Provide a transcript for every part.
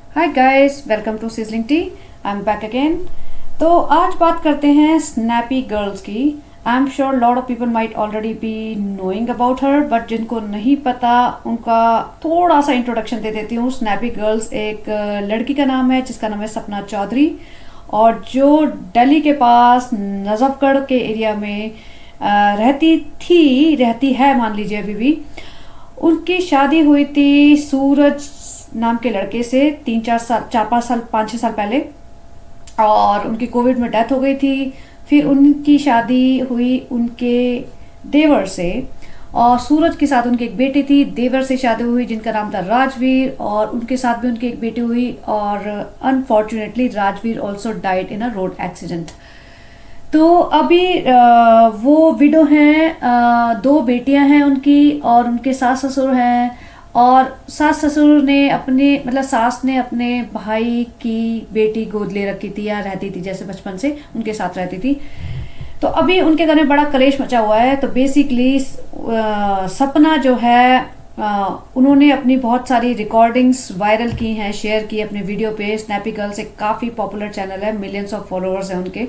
Hi guys, welcome to sizzling tea. I am back again. तो आज बात करते हैं स्नैपी गर्ल्स की। I am sure lot of people might already be knowing about her, but जिनको नहीं पता उनका थोड़ा सा इंट्रोडक्शन दे देती हूँ। स्नैपी गर्ल्स एक लड़की का नाम है जिसका नाम है सपना चौधरी, और जो दिल्ली के पास नजफगढ़ के एरिया में रहती है, मान लीजिए अभी भी। उनकी शादी हुई थी सूरज नाम के लड़के से 3-4 साल, 4-5 साल, 5-6 साल पहले, और उनकी कोविड में डेथ हो गई थी। फिर उनकी शादी हुई उनके देवर से, और सूरज के साथ उनकी एक बेटी थी। देवर से शादी हुई जिनका नाम था राजवीर, और उनके साथ भी उनकी एक बेटी हुई, और unfortunately Rajveer also died in a road accident. तो अभी वो विडो हैं, 2 बेटियां हैं उनकी, और उनके सास ससुर हैं। और सास ससुर ने सास ने अपने भाई की बेटी गोद ले रखी थी, या रहती थी जैसे बचपन से उनके साथ रहती थी। तो अभी उनके घर में बड़ा कलेश मचा हुआ है। तो बेसिकली सपना जो है, उन्होंने अपनी बहुत सारी रिकॉर्डिंग्स वायरल की हैं, शेयर की अपने वीडियो पे। स्नैपी गर्ल्स एक काफ़ी पॉपुलर चैनल है, मिलियंस ऑफ फॉलोअर्स हैं उनके।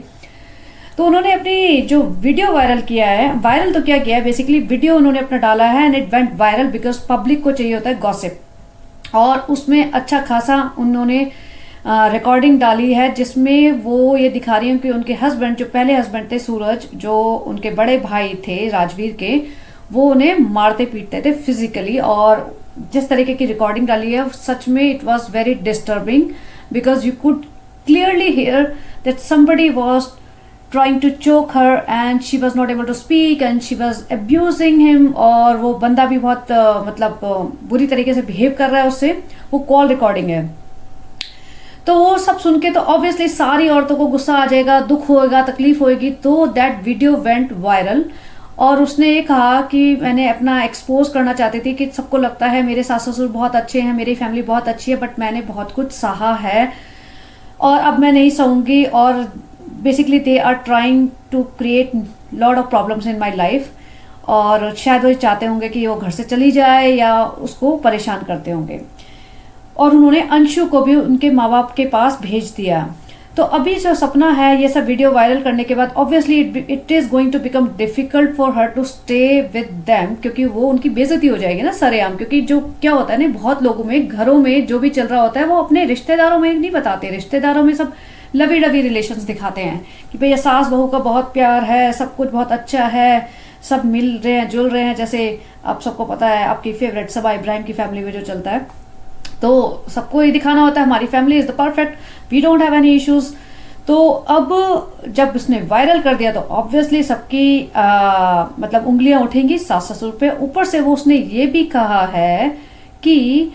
तो उन्होंने अपनी जो वीडियो वायरल किया है, वायरल तो क्या किया है, बेसिकली वीडियो उन्होंने अपना डाला है and it went viral because public को चाहिए होता है गॉसिप। और उसमें अच्छा खासा उन्होंने रिकॉर्डिंग डाली है जिसमें वो ये दिखा रही हूँ कि उनके हस्बैंड, जो पहले हस्बैंड थे सूरज, जो उनके बड़े भाई थे राजवीर के, वो उन्हें मारते पीटते थे फिजिकली। और जिस तरीके की रिकॉर्डिंग डाली है, सच में it was very disturbing because you could clearly hear that somebody was trying to choke her and she was not able to speak and she was abusing him। और वो बंदा भी बहुत बुरी तरीके से बिहेव कर रहा है उससे। वो कॉल रिकॉर्डिंग है। तो वो सब सुन के तो ऑब्वियसली सारी औरतों को गुस्सा आ जाएगा, दुख होएगा, तकलीफ होएगी। तो दैट वीडियो वेंट वायरल, और उसने ये कहा कि मैंने अपना एक्सपोज करना चाहती थी कि सबको लगता है मेरे सास ससुर बहुत अच्छे हैं, मेरी फैमिली बहुत अच्छी है, बट मैंने बहुत कुछ सहा है और अब मैं नहीं सहूँगी। और basically they are trying to create lot of problems in my life, और शायद वो चाहते होंगे कि वो घर से चली जाए या उसको परेशान करते होंगे। और उन्होंने अंशु को भी उनके माँ बाप के पास भेज दिया। तो अभी जो सपना है, ये सब वीडियो वायरल करने के बाद obviously it is going to become difficult for her to stay with them, क्योंकि वो उनकी बेइज्जती हो जाएगी ना सरेआम। क्योंकि जो क्या होता है ना, बहुत लोगों में घरों में जो भी चल रहा होता है वो अपने रिश्तेदारों में नहीं बताते। रिश्तेदारों में सब लवी डवी रिलेशंस दिखाते हैं कि भैया सास बहू का बहुत प्यार है, सब कुछ बहुत अच्छा है, सब मिल रहे हैं, जुल रहे हैं। जैसे आप सबको पता है आपकी फेवरेट सबा इब्राहिम की फैमिली में जो चलता है, तो सबको ये दिखाना होता है हमारी family is the perfect, we don't have any issues. तो अब जब उसने वायरल कर दिया तो ऑब्वियसली सबकी उंगलियां उठेंगी सास ससुर पे। ऊपर से वो उसने ये भी कहा है कि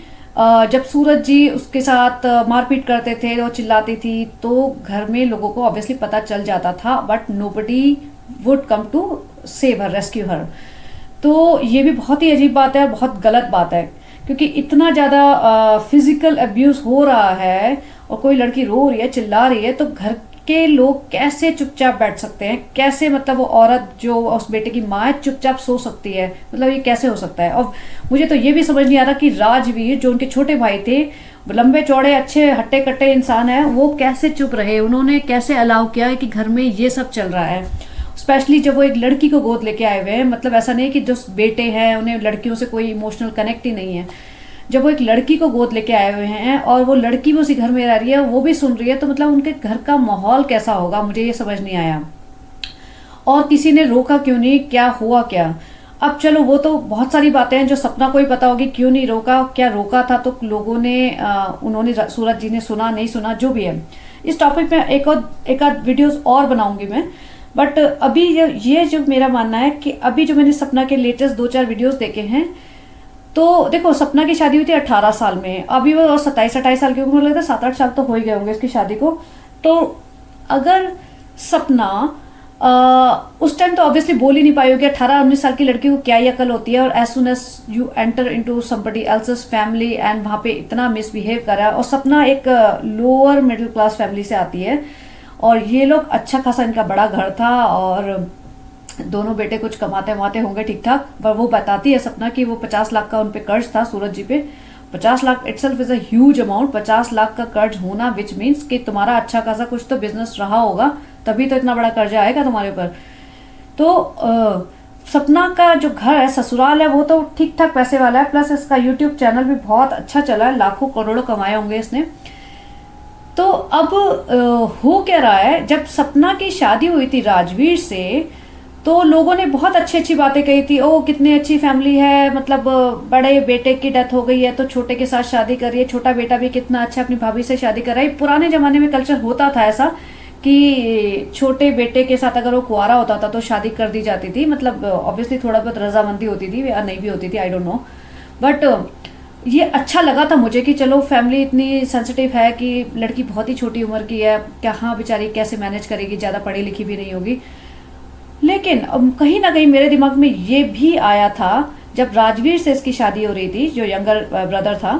जब सूरज जी उसके साथ मारपीट करते थे, वो चिल्लाती थी, तो घर में लोगों को ऑब्वियसली पता चल जाता था, but nobody would come to save her, rescue her. तो ये भी बहुत ही अजीब बात है, बहुत गलत बात है, क्योंकि इतना ज़्यादा फिजिकल अब्यूज़ हो रहा है और कोई लड़की रो रही है, चिल्ला रही है, तो घर के लोग कैसे चुपचाप बैठ सकते हैं? कैसे वो औरत जो उस बेटे की माँ है चुपचाप सो सकती है? ये कैसे हो सकता है? और मुझे तो ये भी समझ नहीं आ रहा कि राजवीर जो उनके छोटे भाई थे, लंबे चौड़े अच्छे हट्टे कट्टे इंसान है, वो कैसे चुप रहे? उन्होंने कैसे अलाउ किया है कि घर में ये सब चल रहा है? स्पेशली जब वो एक लड़की को गोद लेके आए हुए हैं। ऐसा नहीं कि जो बेटे हैं उन्हें लड़कियों से कोई इमोशनल कनेक्ट ही नहीं है। जब वो एक लड़की को गोद लेके आए हुए हैं और वो लड़की भी उसी घर में रह रही है, वो भी सुन रही है, तो उनके घर का माहौल कैसा होगा? मुझे ये समझ नहीं आया। और किसी ने रोका क्यों नहीं? क्या हुआ क्या? अब चलो वो तो बहुत सारी बातें हैं जो सपना को ही पता होगी, क्यों नहीं रोका, क्या रोका था तो लोगों ने उन्होंने, सूरज जी ने सुना नहीं सुना, जो भी है। इस टॉपिक में एक आध वीडियोस और बनाऊंगी मैं। बट अभी ये जो मेरा मानना है कि अभी जो मैंने सपना के लेटेस्ट 2-4 वीडियोस देखे हैं, तो देखो सपना की शादी हुई थी 18 साल में, अभी वो 27-28 साल की उम्र, लगता है 7-8 साल तो हो ही गए होंगे इसकी शादी को। तो अगर सपना उस टाइम तो ऑब्वियसली बोल ही नहीं पाई होगी। 18-19 साल की लड़की को क्या ही अकल होती है? और as soon as you enter into somebody else's family and वहाँ पे इतना मिसबिहेव करा। और सपना एक लोअर मिडिल क्लास फैमिली से आती है, और ये लोग अच्छा खासा इनका बड़ा घर था, और दोनों बेटे कुछ कमाते वमाते होंगे ठीक ठाक। पर वो बताती है सपना कि वो 50 लाख का उन पे कर्ज था सूरज जी पे, 50 lakh itself is a huge amount. 50 lakh का कर्ज होना विच मीन्स कि तुम्हारा अच्छा खासा कुछ तो बिजनेस रहा होगा, तभी तो इतना बड़ा कर्जा आएगा तुम्हारे ऊपर। तो सपना का जो घर है, ससुराल है, वो तो ठीक ठाक पैसे वाला है, प्लस इसका यूट्यूब चैनल भी बहुत अच्छा चला है, लाखों करोड़ों कमाए होंगे इसने। तो अब हो क्या रहा है, जब सपना की शादी हुई थी राजवीर से, तो लोगों ने बहुत अच्छी अच्छी बातें कही थी। ओ कितनी अच्छी फैमिली है, मतलब बड़े बेटे की डेथ हो गई है तो छोटे के साथ शादी कर रही है, छोटा बेटा भी कितना अच्छा अपनी भाभी से शादी कर रहा है। पुराने जमाने में कल्चर होता था ऐसा कि छोटे बेटे के साथ अगर वो कुंवारा होता था तो शादी कर दी जाती थी, मतलब ऑब्वियसली थोड़ा बहुत रजामंदी होती थी या नहीं भी होती थी, आई डोंट नो। बट ये अच्छा लगा था मुझे कि चलो फैमिली इतनी सेंसिटिव है कि लड़की बहुत ही छोटी उम्र की है, कहाँ बेचारी कैसे मैनेज करेगी, ज़्यादा पढ़ी लिखी भी नहीं होगी। लेकिन कहीं ना कहीं मेरे दिमाग में ये भी आया था जब राजवीर से इसकी शादी हो रही थी, जो यंगर ब्रदर था,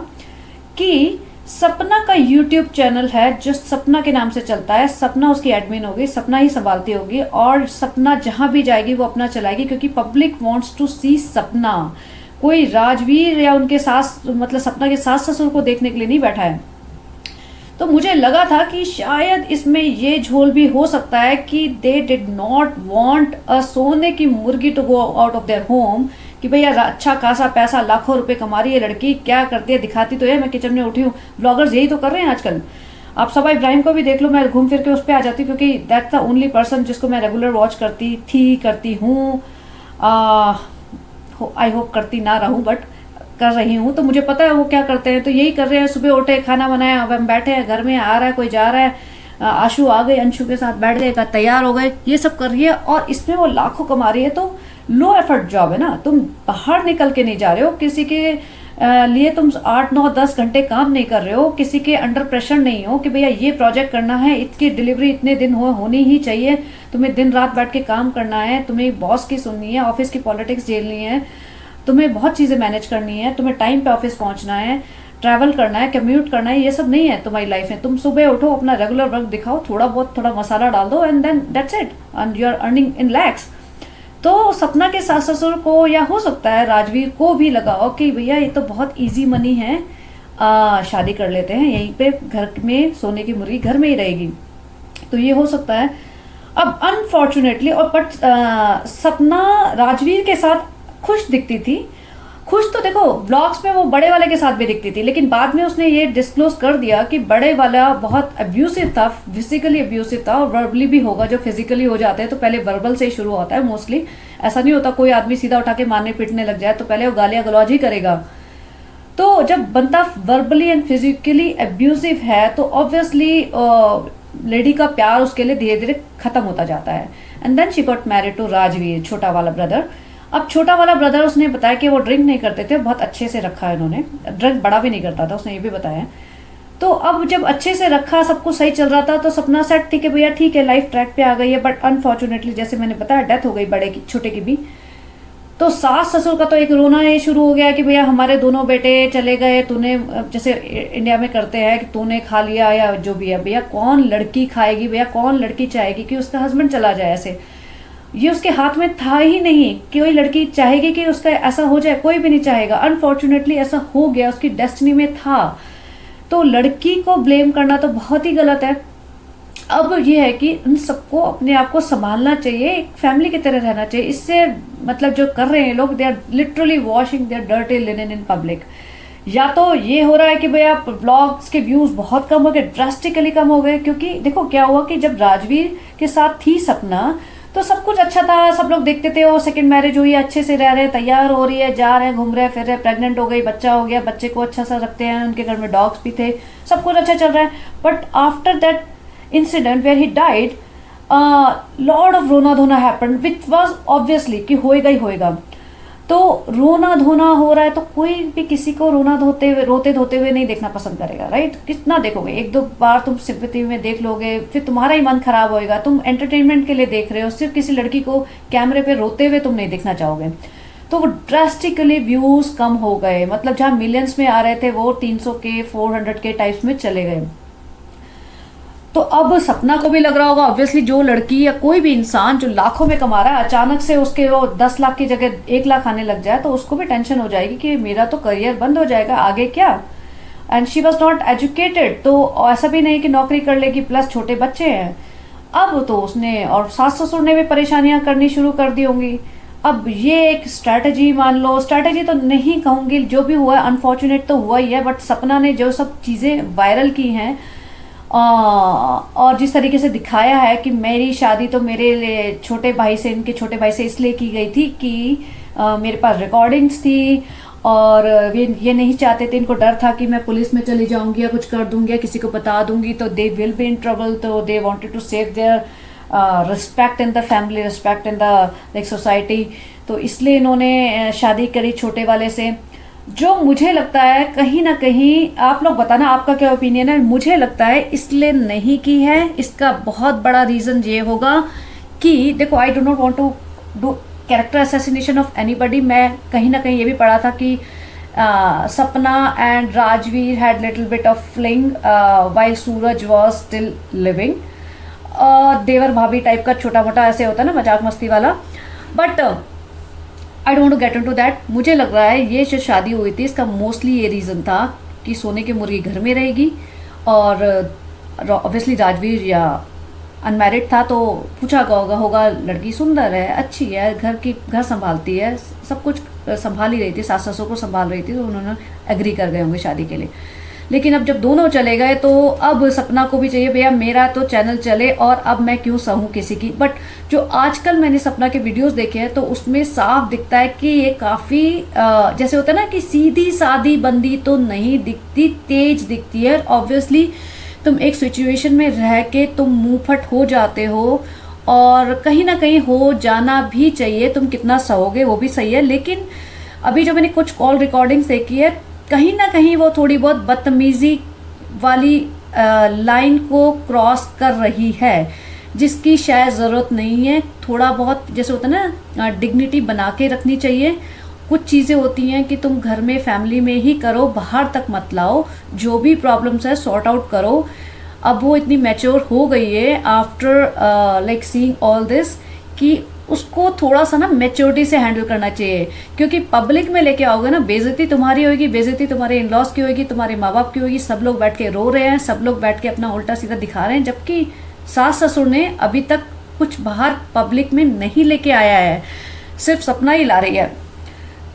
कि सपना का यूट्यूब चैनल है जो सपना के नाम से चलता है, सपना उसकी एडमिन होगी, सपना ही संभालती होगी, और सपना जहां भी जाएगी वो अपना चलाएगी, क्योंकि पब्लिक वांट्स टू सी सपना। कोई राजवीर या उनके सास, मतलब सपना के सास ससुर को देखने के लिए नहीं बैठा है। तो मुझे लगा था कि शायद इसमें ये झोल भी हो सकता है कि they did not want a सोने की मुर्गी to go out of their home, कि भैया अच्छा खासा पैसा, लाखों रुपए कमा रही है लड़की, क्या करती है दिखाती तो है, मैं किचन में उठी हूँ। ब्लॉगर्स यही तो कर रहे हैं आजकल। आप सबा इब्राहिम को भी देख लो, मैं घूम फिर के उस पर आ जाती हूँ, क्योंकि दैट्स द ओनली पर्सन जिसको मैं रेगुलर वॉच करती हूँ। आई होप करती ना रहूं, बट कर रही हूँ, तो मुझे पता है वो क्या करते हैं। तो यही कर रहे हैं, सुबह उठे, खाना बनाया, अब हम बैठे हैं घर में, आ रहा है कोई जा रहा है, आशु आ गई, अंशु के साथ बैठ गए, तैयार हो गए, ये सब कर रही है, और इसमें वो लाखों कमा रही है। तो लो एफर्ट जॉब है ना, तुम बाहर निकल के नहीं जा रहे हो, किसी के लिए तुम 8 9 10 घंटे काम नहीं कर रहे हो, किसी के अंडर प्रेशर नहीं हो कि भैया ये प्रोजेक्ट करना है, इसकी डिलीवरी इतने दिन होनी ही चाहिए, तुम्हें दिन रात बैठ के काम करना है, तुम्हें बॉस की सुननी है, ऑफिस की पॉलिटिक्स झेलनी है, तुम्हें बहुत चीज़ें मैनेज करनी है, तुम्हें टाइम पे ऑफिस पहुंचना है, ट्रैवल करना है, कम्यूट करना है, ये सब नहीं है तुम्हारी लाइफ में। तुम सुबह उठो, अपना रेगुलर वर्क दिखाओ, थोड़ा मसाला डाल दो, and then that's it, and you are earning in lakhs. तो सपना के सास ससुर को, या हो सकता है राजवीर को भी लगाओ कि भैया ये तो बहुत इजी मनी है, शादी कर लेते हैं, यहीं पे घर में सोने की मुर्गी घर में ही रहेगी, तो ये हो सकता है। अब अनफॉर्चुनेटली, और बट सपना राजवीर के साथ खुश दिखती थी। खुश तो देखो ब्लॉग्स में वो बड़े वाले के साथ भी दिखती थी, लेकिन बाद में उसने ये डिस्क्लोज कर दिया कि बड़े वाला बहुत अब्यूसिव था, फिजिकली अब्यूसिव था, और वर्बली भी होगा। जो फिजिकली हो जाते हैं तो पहले वर्बल से ही शुरू होता है मोस्टली, ऐसा नहीं होता कोई आदमी सीधा उठा के मारने पीटने लग जाए, तो पहले वो गालियां गलौज ही करेगा। तो जब बंदा वर्बली एंड फिजिकली अब्यूसिव है तो ऑब्वियसली लेडी का प्यार उसके लिए धीरे धीरे खत्म होता जाता है। And then she got married to Rajveer, छोटा वाला ब्रदर। अब छोटा वाला ब्रदर, उसने बताया कि वो ड्रिंक नहीं करते थे, बहुत अच्छे से रखा है उन्होंने, ड्रिंक बड़ा भी नहीं करता था, उसने ये भी बताया। तो अब जब अच्छे से रखा, सब कुछ सही चल रहा था, तो सपना सेट थी कि भैया ठीक है लाइफ ट्रैक पे आ गई है, बट अनफॉर्चुनेटली जैसे मैंने बताया डेथ हो गई बड़े की, छोटे की भी। तो सास ससुर का तो एक रोना ये शुरू हो गया कि भैया हमारे दोनों बेटे चले गए, तूने, जैसे इंडिया में करते हैं कि तूने खा लिया या जो भी है, भैया कौन लड़की खाएगी, भैया कौन लड़की चाहेगी कि उसका हस्बैंड चला जाए। ऐसे ये उसके हाथ में था ही नहीं कि कोई लड़की चाहेगी कि उसका ऐसा हो जाए, कोई भी नहीं चाहेगा। अनफॉर्चुनेटली ऐसा हो गया, उसकी डेस्टिनी में था। तो लड़की को ब्लेम करना तो बहुत ही गलत है। अब ये है कि उन सबको अपने आप को संभालना चाहिए, एक फैमिली की तरह रहना चाहिए। इससे मतलब जो कर रहे हैं लोग, they are literally washing their dirty linen in public. या तो ये हो रहा है कि भैया ब्लॉग्स के व्यूज बहुत कम हो गए, ड्रास्टिकली कम हो गए, क्योंकि देखो क्या हुआ कि जब राजवीर के साथ थी सपना तो सब कुछ अच्छा था, सब लोग देखते थे, वो सेकंड मैरिज हुई, अच्छे से रह रहे हैं, तैयार हो रही है, जा रहे हैं, घूम रहे हैं, फिर रहे, प्रेग्नेंट हो गई, बच्चा हो गया, बच्चे को अच्छा सा रखते हैं, उनके घर में डॉग्स भी थे, सब कुछ अच्छा चल रहा है। But after that incident where he died, load of रोना धोना हैपेंड, विच वाज ऑब्वियसली कि होएगा ही होएगा। तो रोना धोना हो रहा है तो कोई भी किसी को रोते धोते हुए नहीं देखना पसंद करेगा, राइट? कितना देखोगे, एक दो बार तुम सिंपैथी में देख लोगे, फिर तुम्हारा ही मन खराब होएगा। तुम एंटरटेनमेंट के लिए देख रहे हो, सिर्फ किसी लड़की को कैमरे पे रोते हुए तुम नहीं देखना चाहोगे। तो वो ड्रास्टिकली व्यूज कम हो गए, मतलब जहां मिलियंस में आ रहे थे वो 300 के 400 के टाइप्स में चले गए। तो अब सपना को भी लग रहा होगा ऑब्वियसली, जो लड़की या कोई भी इंसान जो लाखों में कमा रहा है अचानक से उसके वो 10 लाख की जगह 1 लाख आने लग जाए तो उसको भी टेंशन हो जाएगी कि मेरा तो करियर बंद हो जाएगा, आगे क्या। And she was not educated, तो ऐसा भी नहीं कि नौकरी कर लेगी, प्लस छोटे बच्चे हैं। अब तो उसने और सास ससुर ने भी परेशानियां करनी शुरू कर दी होंगी। अब ये एक स्ट्रैटेजी मान लो, स्ट्रैटेजी तो नहीं कहूंगी, जो भी हुआ है अनफॉर्चुनेट तो हुआ ही है, बट सपना ने जो सब चीज़ें वायरल की हैं और जिस तरीके से दिखाया है कि मेरी शादी तो मेरे छोटे भाई से, इनके छोटे भाई से इसलिए की गई थी कि मेरे पास रिकॉर्डिंग्स थी और ये नहीं चाहते थे, इनको डर था कि मैं पुलिस में चली जाऊंगी या कुछ कर दूंगी या किसी को बता दूंगी तो they will be in trouble, तो they wanted to save their respect in the family, respect in the like society. तो इसलिए इन्होंने शादी करी छोटे वाले से, जो मुझे लगता है कहीं ना कहीं, आप लोग बताना आपका क्या ओपिनियन है, मुझे लगता है इसलिए नहीं की है। इसका बहुत बड़ा रीज़न ये होगा कि देखो, I do not want to do character assassination of anybody. मैं कहीं ना कहीं ये भी पढ़ा था कि Sapna and Rajveer had little bit of fling while Suraj was still living. देवर भाभी टाइप का छोटा मोटा ऐसे होता है ना, मजाक मस्ती वाला, but I don't get into that. मुझे लग रहा है ये जो शादी हुई थी इसका मोस्टली ये रीज़न था कि सोने की मुर्गी घर में रहेगी, और ऑब्वियसली राजवीर या अनमैरिड था तो पूछा होगा लड़की सुंदर है, अच्छी है, घर संभालती है, सब कुछ संभाल ही रही थी, सास ससुर को संभाल रही थी, तो उन्होंने एग्री कर गए होंगे शादी के लिए। लेकिन अब जब दोनों चले गए तो अब सपना को भी चाहिए भैया मेरा तो चैनल चले और अब मैं क्यों सहूँ किसी की। बट जो आजकल मैंने सपना के वीडियोस देखे हैं तो उसमें साफ दिखता है कि ये काफ़ी जैसे होता है ना कि सीधी सादी बंदी तो नहीं दिखती, तेज दिखती है। ऑब्वियसली तुम एक सिचुएशन में रह के तुम मुंहफट हो जाते हो और कहीं ना कहीं हो जाना भी चाहिए, तुम कितना सहोगे वो भी सही है। लेकिन अभी जो मैंने कुछ कॉल रिकॉर्डिंग्स देखी है कहीं ना कहीं वो थोड़ी बहुत बदतमीजी वाली लाइन को क्रॉस कर रही है, जिसकी शायद ज़रूरत नहीं है। थोड़ा बहुत जैसे होता है ना डिग्निटी बना के रखनी चाहिए। कुछ चीज़ें होती हैं कि तुम घर में फैमिली में ही करो, बाहर तक मत लाओ, जो भी प्रॉब्लम्स है सॉर्ट आउट करो। अब वो इतनी मैच्योर हो गई है after like seeing all this कि उसको थोड़ा सा ना मैच्योरिटी से हैंडल करना चाहिए, क्योंकि पब्लिक में लेके आओगे ना बेइज्जती तुम्हारी होगी, बेइज्जती तुम्हारे इन लॉज की होगी, तुम्हारे माँ बाप की होगी, सब लोग बैठ के रो रहे हैं, सब लोग बैठ के अपना उल्टा सीधा दिखा रहे हैं, जबकि सास ससुर ने अभी तक कुछ बाहर पब्लिक में नहीं लेके आया है, सिर्फ सपना ही ला रही है।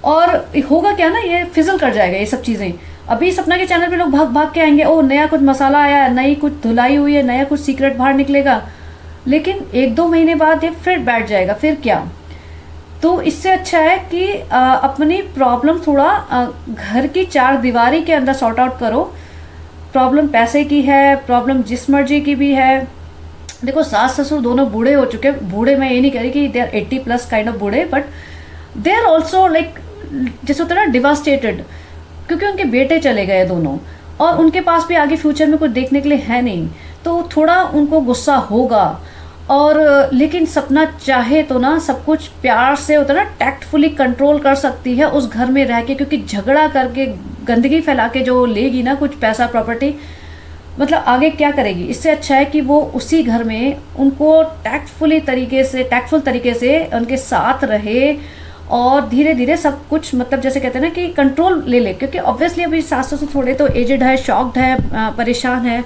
और होगा क्या ना, ये फिजल कर जाएगा ये सब चीज़ें। अभी सपना के चैनल पे लोग भाग भाग के आएंगे, ओ नया कुछ मसाला आया है, नई कुछ धुलाई हुई है, नया कुछ सीक्रेट बाहर निकलेगा, लेकिन 1-2 महीने बाद ये फिर बैठ जाएगा, फिर क्या। तो इससे अच्छा है कि अपनी प्रॉब्लम थोड़ा घर की 4 दीवारी के अंदर सॉर्ट आउट करो। प्रॉब्लम पैसे की है, प्रॉब्लम जिस मर्जी की भी है। देखो सास ससुर दोनों बूढ़े हो चुके हैं, बूढ़े मैं ये नहीं कह रही कि दे आर 80+ काइंड ऑफ बूढ़े, but they are also like जैसे होता है ना डिवास्टेटेड, क्योंकि उनके बेटे चले गए दोनों और उनके पास भी आगे फ्यूचर में कुछ देखने के लिए है नहीं, तो थोड़ा उनको गुस्सा होगा। और लेकिन सपना चाहे तो ना सब कुछ प्यार से होता है ना टैक्टफुली कंट्रोल कर सकती है उस घर में रह के, क्योंकि झगड़ा करके गंदगी फैला के जो लेगी ना कुछ पैसा प्रॉपर्टी, मतलब आगे क्या करेगी। इससे अच्छा है कि वो उसी घर में उनको टैक्टफुल तरीके से उनके साथ रहे और धीरे धीरे सब कुछ मतलब जैसे कहते हैं ना कि कंट्रोल ले ले, क्योंकि ऑब्वियसली अभी सास ससुर थोड़े तो एजेड है, शॉक्ड है, परेशान है।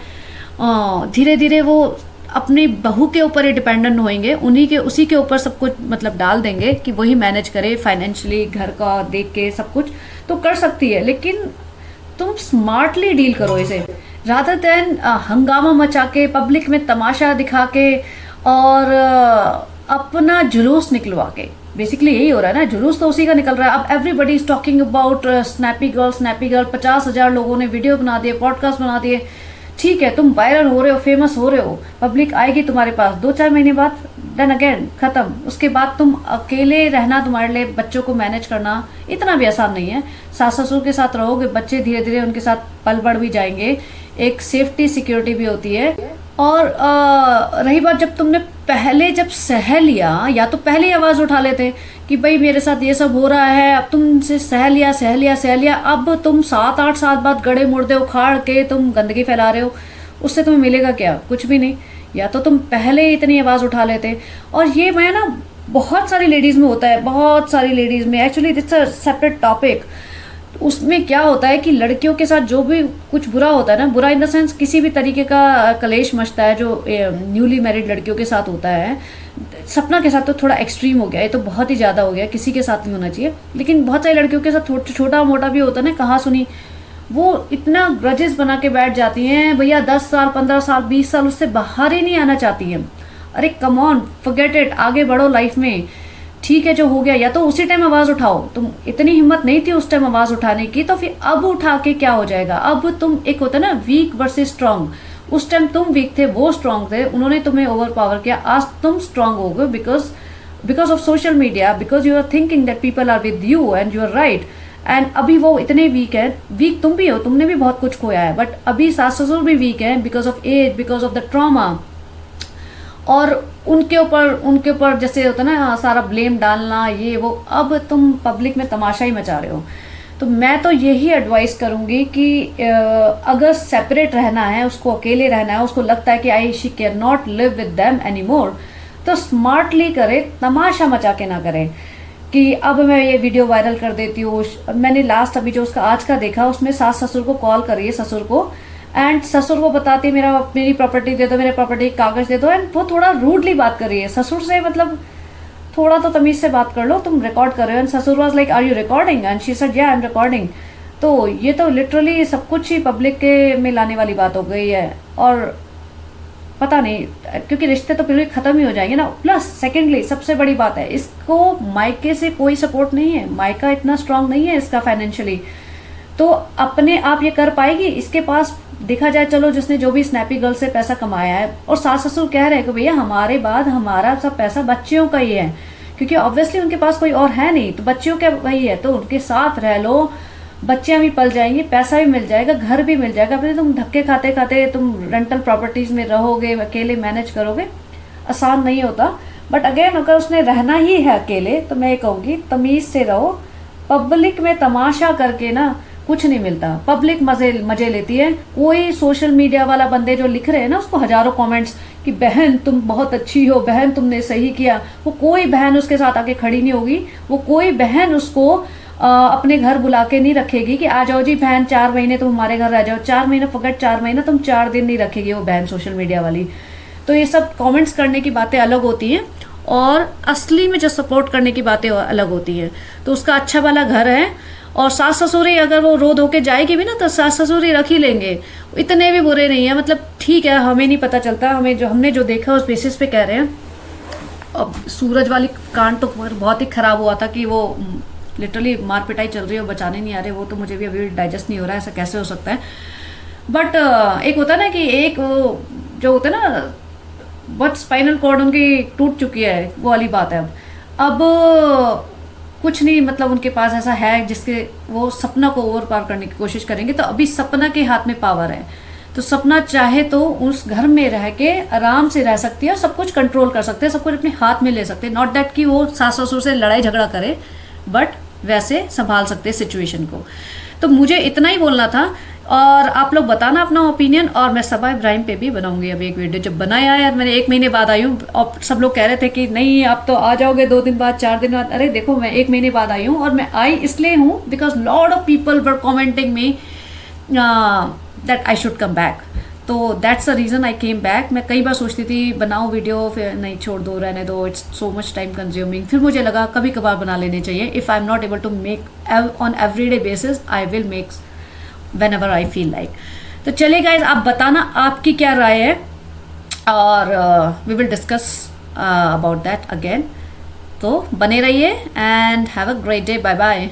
धीरे धीरे वो अपनी बहू के ऊपर ही डिपेंडेंट होंगे, उसी के ऊपर सब कुछ मतलब डाल देंगे कि वही मैनेज करे फाइनेंशियली, घर का देख के सब कुछ तो कर सकती है। लेकिन तुम स्मार्टली डील करो इसे, रादर देन हंगामा मचा के पब्लिक में तमाशा दिखा के और अपना जुलूस निकलवा के। बेसिकली यही हो रहा है ना, जुलूस तो उसी का निकल रहा है। अब everybody is talking about snappy girl. 50,000 लोगों ने वीडियो बना दिए, पॉडकास्ट बना दिए। ठीक है, तुम वायरल हो रहे हो, फेमस हो रहे हो, पब्लिक आएगी तुम्हारे पास 2-4 महीने बाद, देन अगेन खत्म। उसके बाद तुम अकेले रहना, तुम्हारे लिए बच्चों को मैनेज करना इतना भी आसान नहीं है। सास ससुर के साथ रहोगे, बच्चे धीरे धीरे उनके साथ पल बढ़ भी जाएंगे, एक सेफ्टी सिक्योरिटी भी होती है। और रही बात जब तुमने पहले जब सह लिया, या तो पहले ही आवाज़ उठा लेते कि भाई मेरे साथ ये सब हो रहा है, अब तुमसे सह लिया, अब तुम 7-8 साल बाद गड़े मुर्दे उखाड़ के तुम गंदगी फैला रहे हो, उससे तुम्हें मिलेगा क्या? कुछ भी नहीं। या तो तुम पहले इतनी आवाज़ उठा लेते। और ये मैं ना बहुत सारी लेडीज़ में होता है, बहुत सारी लेडीज़ में, actually it's a separate topic. उसमें क्या होता है कि लड़कियों के साथ जो भी कुछ बुरा होता है ना, बुरा इन द सेंस किसी भी तरीके का कलेश मचता है जो न्यूली मैरिड लड़कियों के साथ होता है। सपना के साथ तो थोड़ा एक्सट्रीम हो गया, ये तो बहुत ही ज़्यादा हो गया, किसी के साथ नहीं होना चाहिए, लेकिन बहुत सारी लड़कियों के साथ छोटा मोटा भी होता है ना, कहाँ सुनी, वो इतना ग्रजेस बना के बैठ जाती हैं भैया, 10 साल 15 साल 20 साल उससे बाहर ही नहीं आना चाहती हैं। अरे कम ऑन, फॉरगेट इट, आगे बढ़ो लाइफ में। ठीक है, जो हो गया, या तो उसी टाइम आवाज़ उठाओ। तुम इतनी हिम्मत नहीं थी उस टाइम आवाज़ उठाने की, तो फिर अब उठा के क्या हो जाएगा? अब तुम, एक होता है ना वीक वर्सेस स्ट्रांग, उस टाइम तुम वीक थे, वो स्ट्रांग थे, उन्होंने तुम्हें ओवर पावर किया, आज तुम स्ट्रांग हो गए because of social media, because you are thinking that people are with you and you are right. And अभी वो इतने वीक है, वीक तुम भी हो, तुमने भी बहुत कुछ खोया है, बट अभी सास ससुर भी वीक है because of age, because of the trauma. और उनके ऊपर जैसे होता है ना सारा ब्लेम डालना, ये वो, अब तुम पब्लिक में तमाशा ही मचा रहे हो। तो मैं तो यही एडवाइस करूँगी कि अगर सेपरेट रहना है, उसको अकेले रहना है, उसको लगता है कि she can not live with them any more, तो स्मार्टली करे, तमाशा मचा के ना करे कि अब मैं ये वीडियो वायरल कर देती हूँ। मैंने लास्ट अभी जो उसका आज का देखा, उसमें सास ससुर को कॉल करी है, ससुर को, एंड ससुर को बताती है मेरी प्रॉपर्टी दे दो, मेरे प्रॉपर्टी कागज दे दो, एंड वो थोड़ा रूडली बात कर रही है ससुर से, मतलब थोड़ा तो तमीज से बात कर लो, तुम रिकॉर्ड कर रहे हो। एंड ससुर was like, are you recording? And she said, yeah I M recording. तो ये तो लिटरली सब कुछ ही पब्लिक के में लाने वाली बात हो गई है। और पता नहीं, क्योंकि रिश्ते तो फिर भी खत्म ही हो जाएंगे ना। प्लस सेकेंडली सबसे बड़ी बात है, इसको मायके से कोई सपोर्ट नहीं है, मायका इतना स्ट्रांग नहीं है इसका फाइनेंशियली, तो अपने आप ये कर पाएगी? इसके पास देखा जाए, चलो जिसने जो भी स्नैपी गर्ल से पैसा कमाया है, और सास ससुर कह रहे हैं कि भैया हमारे बाद हमारा सब पैसा बच्चियों का ही है, क्योंकि ऑब्वियसली उनके पास कोई और है नहीं, तो बच्चियों का वही है, तो उनके साथ रह लो, बच्चियां भी पल जाएंगी, पैसा भी मिल जाएगा, घर भी मिल जाएगा। अपने तुम धक्के खाते खाते तुम रेंटल प्रॉपर्टीज में रहोगे, अकेले मैनेज करोगे, आसान नहीं होता। बट अगेन, अगर उसने रहना ही है अकेले, तो मैं कहूँगी तमीज से रहो। पब्लिक में तमाशा करके ना कुछ नहीं मिलता, पब्लिक मजे लेती है। कोई सोशल मीडिया वाला बंदे जो लिख रहे हैं ना, उसको हजारों कमेंट्स कि बहन तुम बहुत अच्छी हो, बहन तुमने सही किया, वो कोई बहन उसके साथ आके खड़ी नहीं होगी, वो कोई बहन उसको अपने घर बुला के नहीं रखेगी कि आ जाओ जी बहन 4 महीने तुम हमारे घर रह जाओ। 4 महीने फकट 4 महीना, तुम 4 दिन नहीं रखेगी वो बहन सोशल मीडिया वाली। तो ये सब कमेंट्स करने की बातें अलग होती हैं, और असली में जो सपोर्ट करने की बातें अलग होती हैं। तो उसका अच्छा वाला घर है, और सास ससुर ही अगर वो रो धो के जाएगी भी ना, तो सास ससुर ही रख ही लेंगे, इतने भी बुरे नहीं है। मतलब ठीक है, हमें नहीं पता चलता, हमने जो देखा उस बेसिस पे कह रहे हैं। अब सूरज वाली कांड तो बहुत ही खराब हुआ था कि वो लिटरली मार पिटाई चल रही है, बचाने नहीं आ रहे, वो तो मुझे भी अभी डाइजेस्ट नहीं हो रहा है, ऐसा कैसे हो सकता है। बट एक होता है ना कि एक जो होता है ना, बहुत स्पाइनल कॉर्ड उनकी टूट चुकी है, वो वाली बात है। अब कुछ नहीं, मतलब उनके पास ऐसा है जिसके वो सपना को ओवर पावर करने की कोशिश करेंगे। तो अभी सपना के हाथ में पावर है, तो सपना चाहे तो उस घर में रह के आराम से रह सकती है, और सब कुछ कंट्रोल कर सकते हैं, सब कुछ अपने हाथ में ले सकते हैं। नॉट दैट कि वो सास ससुर से लड़ाई झगड़ा करे, बट वैसे संभाल सकते हैं सिचुएशन को। तो मुझे इतना ही बोलना था, और आप लोग बताना अपना ओपिनियन। और मैं सबा इब्राहिम पे भी बनाऊंगी अभी एक वीडियो, जब बनाया यार मैंने 1 महीने बाद आई हूँ, और सब लोग कह रहे थे कि नहीं आप तो आ जाओगे 2 दिन बाद 4 दिन बाद। अरे देखो, मैं 1 महीने बाद आई हूँ, और मैं आई इसलिए हूँ because lot of people were commenting me that I should come back. तो that's the reason I came back. मैं कई बार सोचती थी बनाऊँ वीडियो, फिर नहीं, छोड़ दो, रहने दो, it's so much time consuming. फिर मुझे लगा कभी कभार बना लेने चाहिए। If I am not able to make on everyday basis, I will make whenever I feel like। तो चलिए गाइज, आप बताना आपकी क्या राय है, और we will discuss about that again. तो बने रहिए, and have a great day. Bye bye.